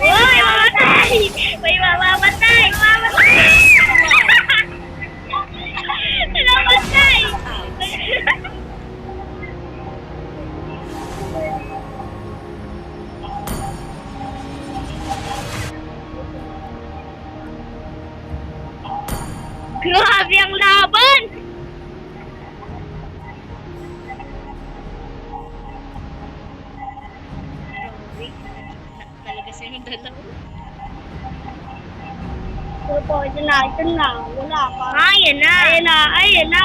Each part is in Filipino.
Uy, mamatay! May mamamatay! Mamamatay! Namatay! Grabe ang laban! Talaga sa'yo dalawa. Ito na. Wala pa. Ayan na! Ayan na!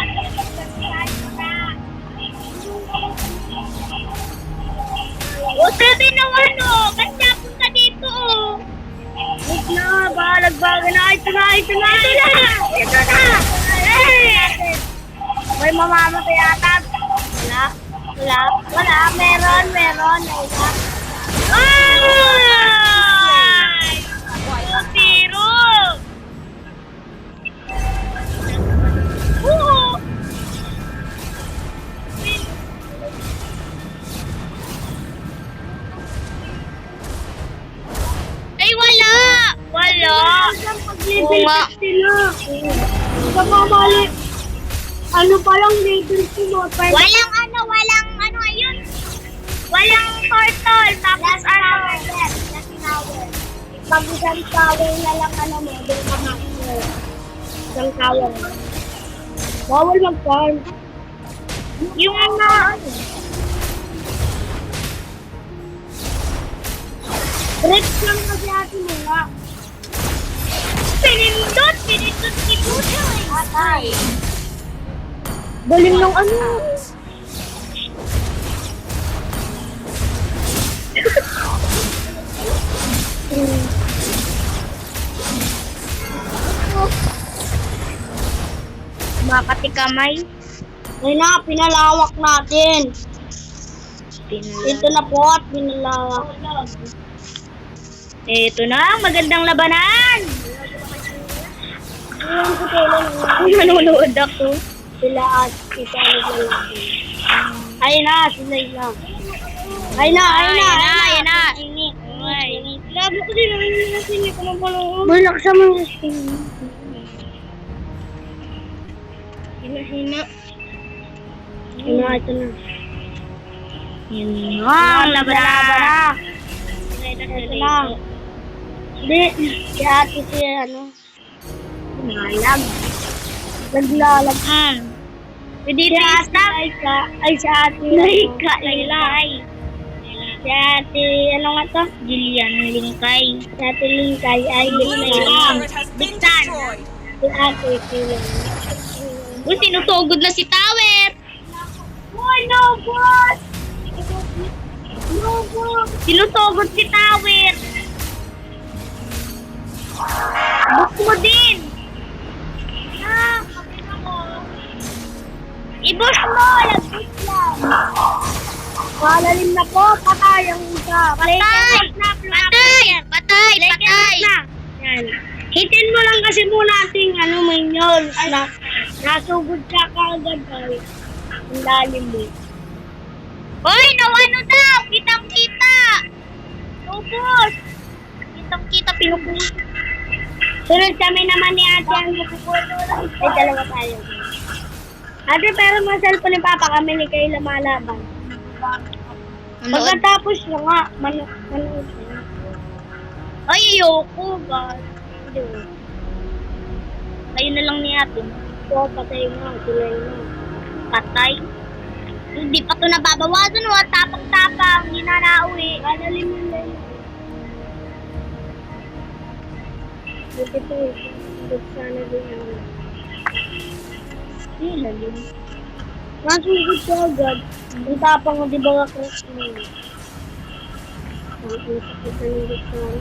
O, sabi na ano, kasi punta dito, oh. Wait na, balagbagan na. Ito na. Ito na! Eh! May mamamatay yata. Wala. Meron. Ay! Zero! Oo! Ay, wala! Wala! Oo nga. Sila. Baka mali. Ano pa lang level sila? Walang ayun. Walang turtle, tapos ano. Pag isang tower na lang mo, doon ka master. Isang tower. Bawal mag-farm. Yung ano. Breaks lang kasi atin nga. Pinindot si Budo eh. Atay. Galing ng ano. Makati kamay. Ayun na, pinalawak natin. Ito na po at pinalawak. Ito na, magandang labanan. Ayun ko kailan Nanonood ako. sila at isa naglalaki. Ayun na, sila lang. Ayun na. Init. Ay. Labo ko din, ayun na sila ko ng balong. Bulak sa mga skin. Hina. Ito na. Yun nga, laban. Ito na. Hindi, si ate si ano. Nalag. Naglalag. Pwede Si ate ay si ate. Laylay. Si ate, ano nga to? Jillian Lingkay. Si ate Lingkay ay Your turret has been destroyed. si ate Kilan. Uy, sinutugod na si Tower. Oh, no, boss! No, boss! Sinutugod si Tower. Book mo din. I-book mo. Lagpit lang. Malalim na po, patay ang isa. Patay. Yan. Hitin mo lang kasi muna ating minions na nasugod ka kaagad ay ang lalim mo. Hoy, ano daw? Kitang-kita. Ubus. Kitang-kita, pinubus. Sunod kami naman ni ate ang nakukulo. Ay, dalawa tayo. Ate, pero mga cellphone ni Papa kami ni kayo lumalaban. Pagkatapos na nga, manood na. Ay, ayoko. Kayo na lang ni ate. So, patay nga, sila na. Patay. Hindi pa ito nababawasan. Tapang-tapang. Hindi na nauwi. Malalim yun na yun. Buti ito eh. Buti sana din ako. Lalim. Nasugod ko agad. Ang tapang ko, di ba nga crush mo yun? Ang sakit na yung diksana.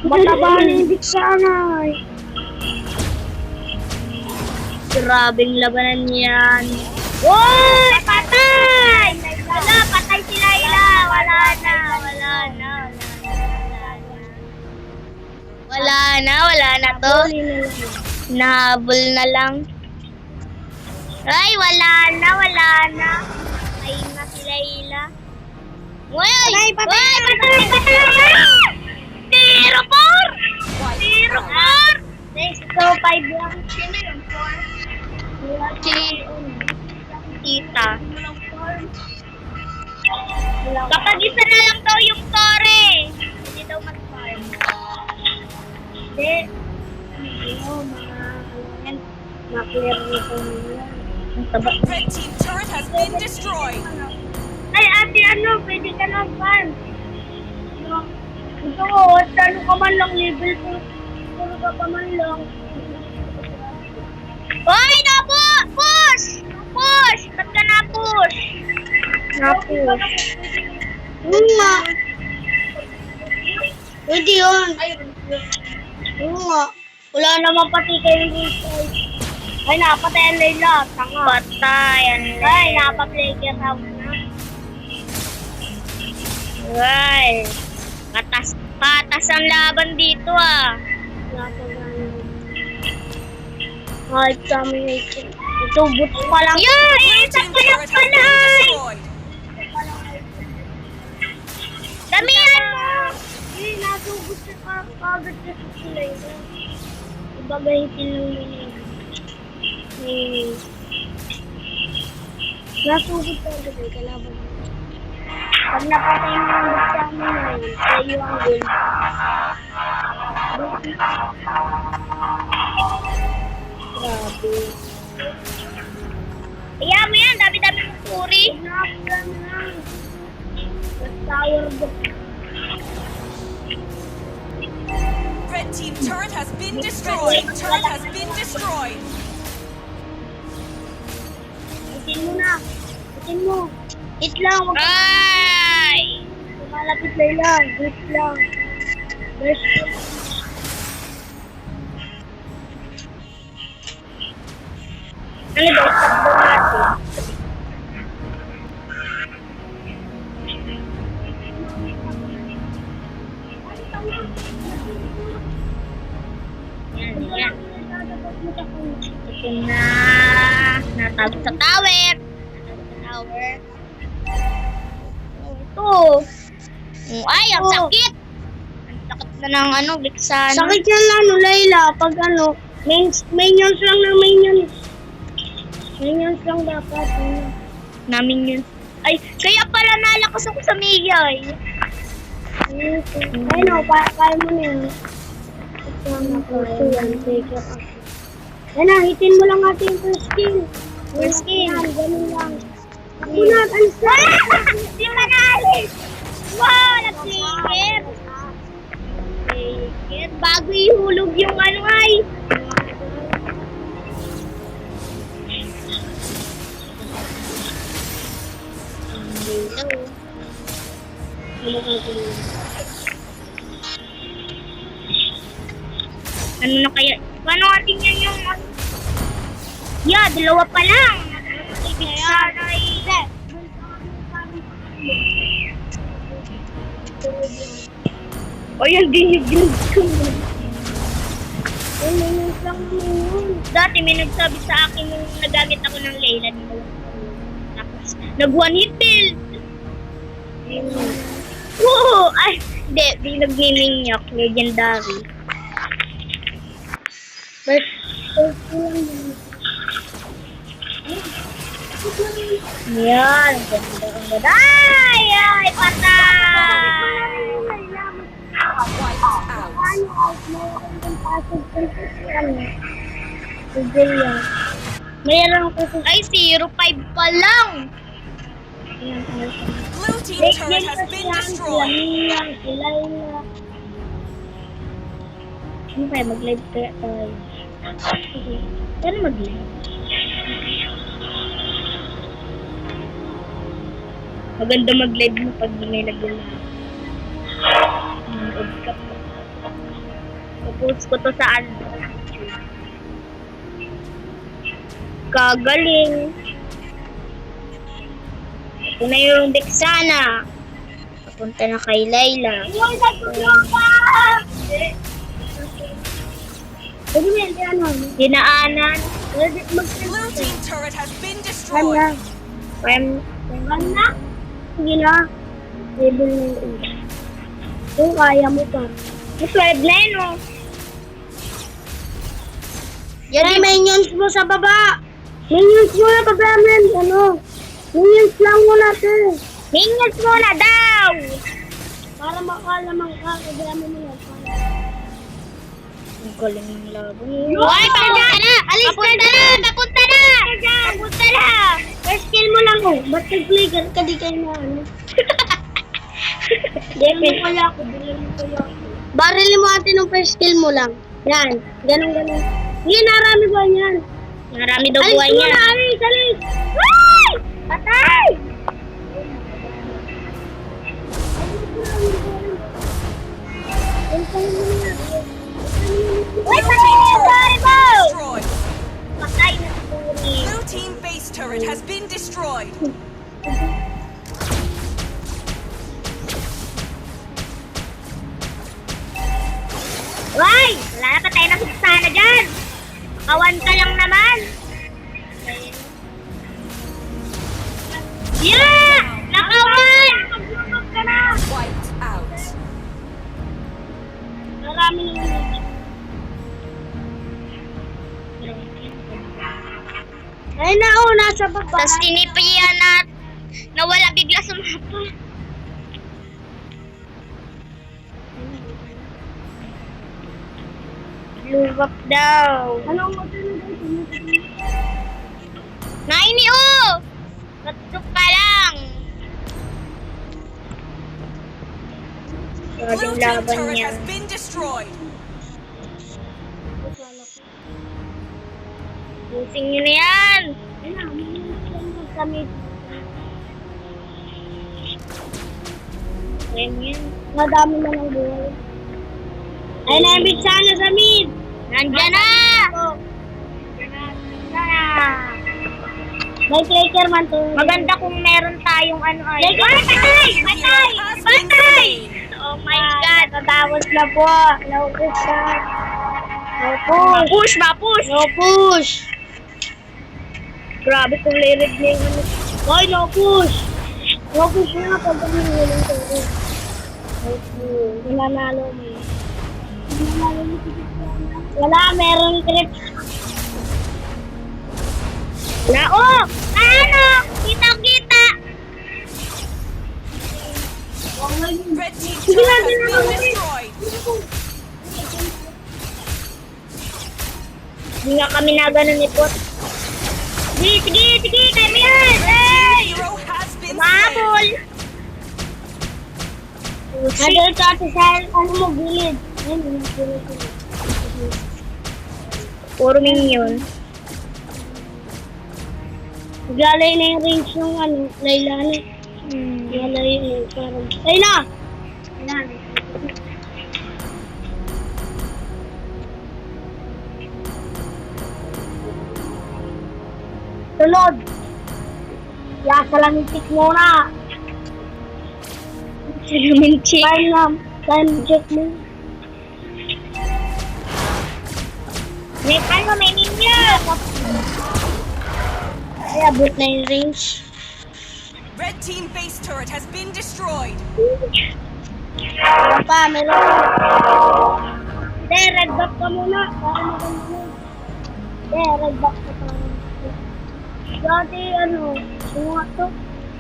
Mataba na yung diksana eh. Grabing labanan yan. Uy! Patay! Wala, patay si Layla. Wala na. Wala na to. Huli na lang. Nahabol na lang. Ay, wala na. Ay na si Layla. Uy! Patay! Patay! Pero So, 5 lang. Sino yung 4? Si... Tita. Walang 4. Kapag isa na lang daw yung tore. Hindi daw mag-farm. Hindi. Ano, ma-clear nito nila. Ang taba. Red team turret has been destroyed. Ay, ate, ano, pwede ka na farm. Ito, ano ka man lang, level 2. Puro ka pa man lang. Hoy, push! Push! Ba't ka na-push? Nga. Pwede yun. Nga. Wala naman pati kayo dito. Ay, napatay ang Layla. Tanga. Patay. Ay, napaplay ka house na. Ay. Patas ang laban dito ah. Ay, kami ito, but pa lang. Yan! Red Isa team pa lang turret has been pala! destroyed. Damihan mo! Eh, nasugod sa kagad kasi sila yun. Ibagahitin lang yun. Nasugod sa kagad eh, kalaban mo. Pag napatay mo yung buksa mo na yun, sa'yo ang goal. Grabe. Kaya mo yan, dami-dami mong puri. Nakapla na. Nag-tower book. Red team turret has been destroyed. Turret has been destroyed. Itin mo na. Itin mo. Hit lang. Huwag ka Ay! malapit lang. Hit lang. Burst lang. Ano daw? Takbo natin. Yan. Ito na. Natawag sa tower. Ito. Ay, ang sakit. Ang sakit na ng ano, Vixana. Sakit yan lang, Layla. Pag minions lang ng minions. Minions lang dapat. Namin yun. Ay, kaya pala nalakas ako sa Miyay. Ay no, kaya mo na yun. Yan na, hitin mo lang natin yung first skill. First skill. Ganun lang. Ako na, alis na. Di mo na alis. Wow, nag-clicker. Bago ihulog yung ano ay. Ano na kaya? Paano atin yan yung ano? Yeah, dalawa pa lang. Ibig sana o yung dinig-dinig ko. Minions lang yun. Dati may nagsabi sa akin nung nagamit ako ng Layla. Tapos, nag-one hit build. Oo! Ay, hindi. Di nag-ninyak. Legendary. But, first skill lang yun. Yan. Ang ganda. Ang ganda. Ay! Ay! Patay! Wiped out. Ano out mo yung passive condition? Sige yan. Mayroon ko sa Ay, 0.5 pa lang. Blue team turret has been destroyed. Layla. Ano kaya? Mag-live kaya tayo. Sige. Pero mag-live. Maganda mag-live mo pag may nag-live. Post ko to sa ano. Kagaling. Ito na yung Vixana. Papunta na kay Layla. Uy, nagtutulong ka! Pwede mo yan, ano? Dinaanan. Pwede Blue mag-send. team turret has been Ano? destroyed. Ano na? Sige na. Level na yun. Kung kaya mo pa. Mas 12 na yun, oh. Yan yung minions mo sa baba. Minions mo na paglaman. Minions lang mo natin. Minions muna daw! Para makalamang ka, paglaman mo na. Ang galing ng laban. Hoy, papunta na! Alis ka na! Papunta na! Papunta na! First kill mo lang oh. Ba't nag-play ka di kayo na ano? Depende kaya ako. Barilin mo atin ng first kill mo lang. Yan. Ganun. Hindi, narami ba yan? Marami daw Alis buhay mo niya. na, alis! Ay! Patay! Uy, patay na yung buhay mo! Destroyed. Patay na si Tony. Blue team base turret has been destroyed. Uy! Wala na, patay na si Sana dyan! Kawan ka lang naman! Yeah! Nakawan! Maglumag ka na! Wiped out. Marami na yun. Ay na oh, nasa baba. Tapos tinipiyan na nawala bigla sa mapa. Luwap daw. Anong matulog? Naini oh! Tutok pa lang. Blue Yung team laban turret niya. has been destroyed. Busing nyo na yan. Ay na, kami. Ayan yan. Madami na ng buhay. Ay na, ibig sana sa mid. Nandyan na! May clicker man to. Maganda kung meron tayong ano ay. Ay, patay! Patay! Patay! Oh my God! Tatapos na po. No push ka. No push. Mapush! No push. Grabe kung lirig na yung ano. Hoy, no push. No push na pag kami huling ko. Nanalo mo. Nanalo mo si Cristiano. Wala, meron trip. Wala oh! Ano? Kita-kita! Red team turret has been destroyed. Hindi nga kami na ganun ni Pot. Sige! Kaya mo yan! Hey! Hero has been slain. Mabol! Ano ito ate sa ano mo gilid? Ayun, gilid. Puro minion. Galay na yung range ng ano, Lailani. Galay yun, parang... Ay na! Sunod! Yasa lang yung tick muna. Salamin chick. Time check mo. May minion! Ay, abot na yung range. Red team base turret has been destroyed. Meron pa. Hindi, red buff ka muna. Para maganda. Hindi, red buff ka pa. Dati, sunga to.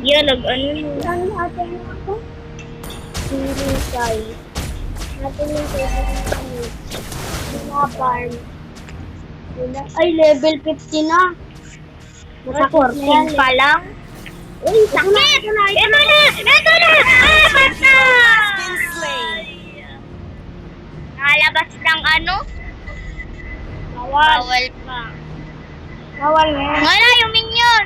Yalag, ano? Ano ate ano ako? Sirisay. Natin yung pwede mga farm. Ay, level 50 na. Sa 14 pa lang? Uy, sakit! Ito na! Ah, basta! Has been slain. Nakalabas ng ano? Bawal. Bawal pa. Bawal na yan. Wala yung minion!